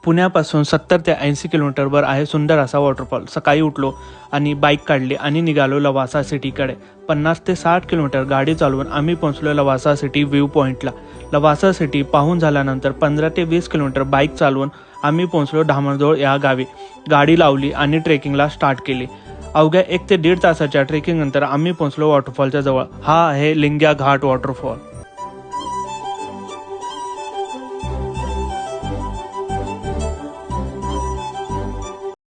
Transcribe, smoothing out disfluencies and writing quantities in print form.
पुण्यापासून 70 ते 80 किलोमीटरवर आहे सुंदर असा वॉटरफॉल। सकाळी उठलो आणि बाईक काढली आणि निघालो लवासा सिटीकडे। 50 ते 60 किलोमीटर गाडी चालवून आम्ही पोहोचलो लवासा सिटी व्ह्यू पॉईंटला। लवासा सिटी पाहून झाल्यानंतर 15 ते 20 किलोमीटर बाईक चालवून आम्ही पोहोचलो धामणजोळ या गावी। गाडी लावली आणि ट्रेकिंगला स्टार्ट केली। अवघ्या 1 ते 1.5 तासाच्या ट्रेकिंग नंतर आम्ही पोहोचलो वॉटरफॉलच्या जवळ। हा आहे लिंग्या घाट वॉटरफॉल।